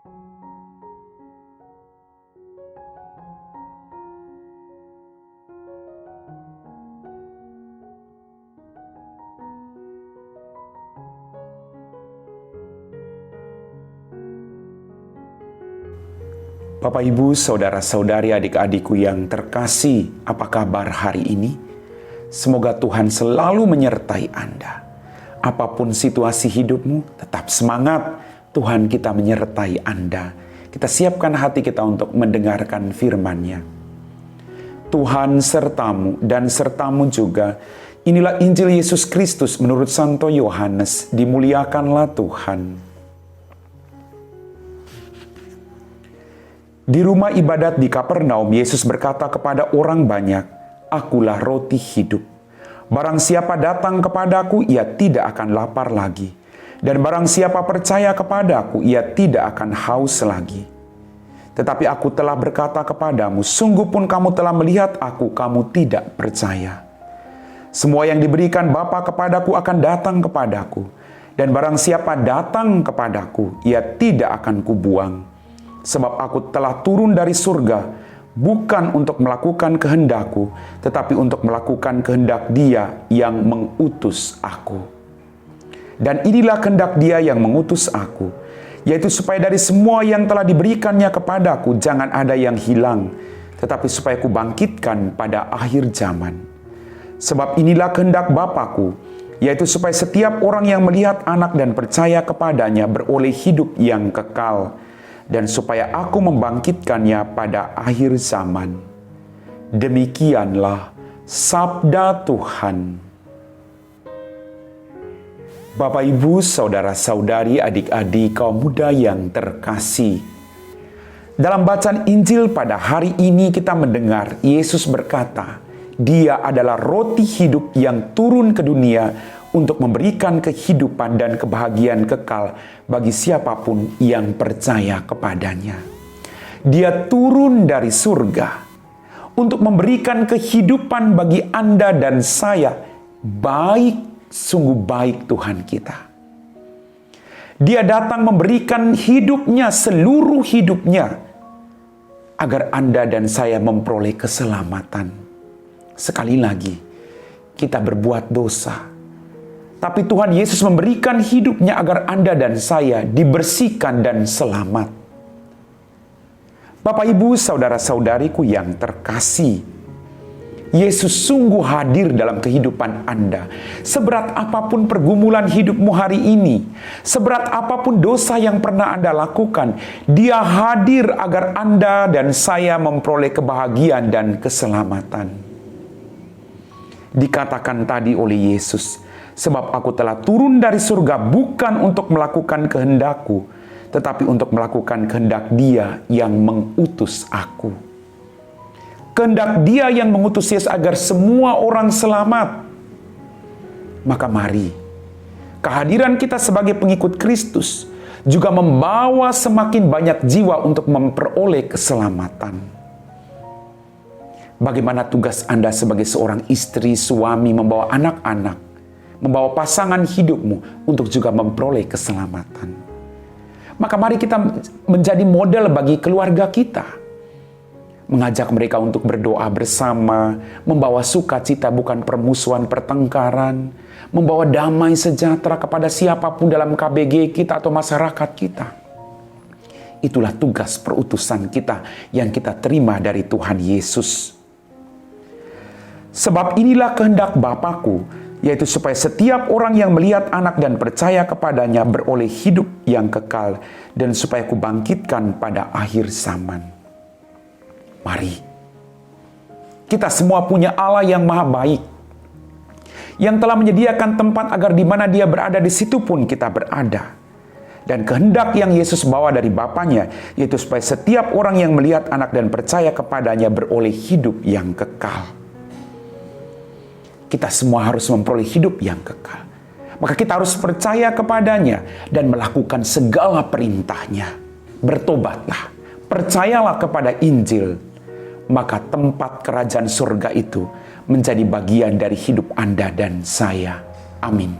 Bapak, Ibu, saudara-saudari, adik-adikku yang terkasih, apa kabar hari ini? Semoga Tuhan selalu menyertai Anda. Apapun situasi hidupmu, tetap semangat. Tuhan kita menyertai Anda. Kita siapkan hati kita untuk mendengarkan firman-Nya. Tuhan sertamu dan sertamu juga. Inilah Injil Yesus Kristus menurut Santo Yohanes. Dimuliakanlah Tuhan. Di rumah ibadat di Kapernaum, Yesus berkata kepada orang banyak, "Akulah roti hidup. Barang siapa datang kepadaku, ia tidak akan lapar lagi. Dan barang siapa percaya kepadaku, ia tidak akan haus lagi. Tetapi aku telah berkata kepadamu, sungguh pun kamu telah melihat aku, kamu tidak percaya. Semua yang diberikan Bapa kepadaku akan datang kepadaku. Dan barang siapa datang kepadaku, ia tidak akan kubuang. Sebab aku telah turun dari surga, bukan untuk melakukan kehendakku, tetapi untuk melakukan kehendak Dia yang mengutus aku. Dan inilah kehendak Dia yang mengutus aku, yaitu supaya dari semua yang telah diberikannya kepadaku, jangan ada yang hilang, tetapi supaya ku bangkitkan pada akhir zaman. Sebab inilah kehendak Bapa-Ku, yaitu supaya setiap orang yang melihat Anak dan percaya kepadanya beroleh hidup yang kekal, dan supaya aku membangkitkannya pada akhir zaman." Demikianlah sabda Tuhan. Bapak, Ibu, saudara-saudari, adik-adik, kaum muda yang terkasih. Dalam bacaan Injil pada hari ini kita mendengar Yesus berkata, Dia adalah roti hidup yang turun ke dunia untuk memberikan kehidupan dan kebahagiaan kekal bagi siapapun yang percaya kepadanya. Dia turun dari surga untuk memberikan kehidupan bagi Anda dan saya. Baik, sungguh baik Tuhan kita. Dia datang memberikan hidupnya, seluruh hidupnya, agar Anda dan saya memperoleh keselamatan. Sekali lagi, kita berbuat dosa, tapi Tuhan Yesus memberikan hidupnya agar Anda dan saya dibersihkan dan selamat. Bapak, Ibu, saudara-saudariku yang terkasih, Yesus sungguh hadir dalam kehidupan Anda. Seberat apapun pergumulan hidupmu hari ini, seberat apapun dosa yang pernah Anda lakukan, Dia hadir agar Anda dan saya memperoleh kebahagiaan dan keselamatan. Dikatakan tadi oleh Yesus, "Sebab aku telah turun dari surga bukan untuk melakukan kehendakku, tetapi untuk melakukan kehendak Dia yang mengutus aku." Kehendak Dia yang mengutus Yesus agar semua orang selamat. Maka mari, kehadiran kita sebagai pengikut Kristus juga membawa semakin banyak jiwa untuk memperoleh keselamatan. Bagaimana tugas Anda sebagai seorang istri, suami, membawa anak-anak, membawa pasangan hidupmu untuk juga memperoleh keselamatan. Maka mari kita menjadi model bagi keluarga kita. Mengajak mereka untuk berdoa bersama, membawa sukacita bukan permusuhan, pertengkaran, membawa damai sejahtera kepada siapapun dalam KBG kita atau masyarakat kita. Itulah tugas perutusan kita yang kita terima dari Tuhan Yesus. Sebab inilah kehendak Bapa-Ku, yaitu supaya setiap orang yang melihat Anak dan percaya kepadanya beroleh hidup yang kekal, dan supaya kubangkitkan pada akhir zaman. Mari, kita semua punya Allah yang maha baik, yang telah menyediakan tempat agar di mana Dia berada, di situ pun kita berada. Dan kehendak yang Yesus bawa dari Bapanya, yaitu supaya setiap orang yang melihat Anak dan percaya kepadanya beroleh hidup yang kekal. Kita semua harus memperoleh hidup yang kekal. Maka kita harus percaya kepadanya dan melakukan segala perintahnya. Bertobatlah, percayalah kepada Injil, maka tempat kerajaan surga itu menjadi bagian dari hidup Anda dan saya. Amin.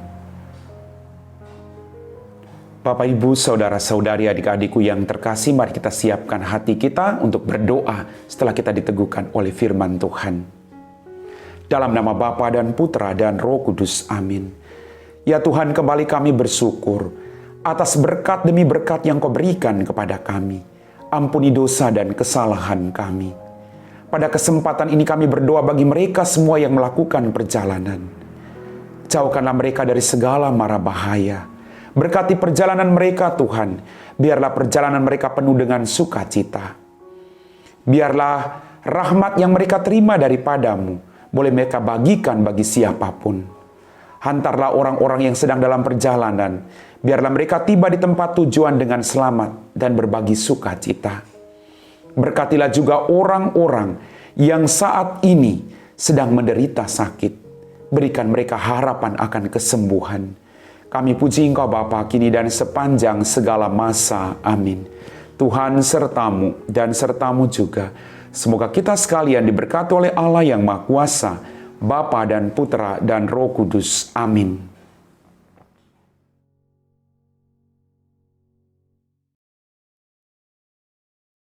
Bapak, Ibu, Saudara-saudari, adik-adikku yang terkasih, mari kita siapkan hati kita untuk berdoa setelah kita diteguhkan oleh firman Tuhan. Dalam nama Bapa dan Putra dan Roh Kudus, amin. Ya Tuhan, kembali kami bersyukur atas berkat demi berkat yang Kau berikan kepada kami. Ampuni dosa dan kesalahan kami. Pada kesempatan ini kami berdoa bagi mereka semua yang melakukan perjalanan. Jauhkanlah mereka dari segala mara bahaya. Berkati perjalanan mereka Tuhan, biarlah perjalanan mereka penuh dengan sukacita. Biarlah rahmat yang mereka terima daripada-Mu, boleh mereka bagikan bagi siapapun. Hantarlah orang-orang yang sedang dalam perjalanan, biarlah mereka tiba di tempat tujuan dengan selamat dan berbagi sukacita. Berkatilah juga orang-orang yang saat ini sedang menderita sakit, berikan mereka harapan akan kesembuhan. Kami puji Engkau Bapa kini dan sepanjang segala masa. Amin. Tuhan sertamu dan sertamu juga. Semoga kita sekalian diberkati oleh Allah yang Maha Kuasa, Bapa dan Putra dan Roh Kudus. Amin.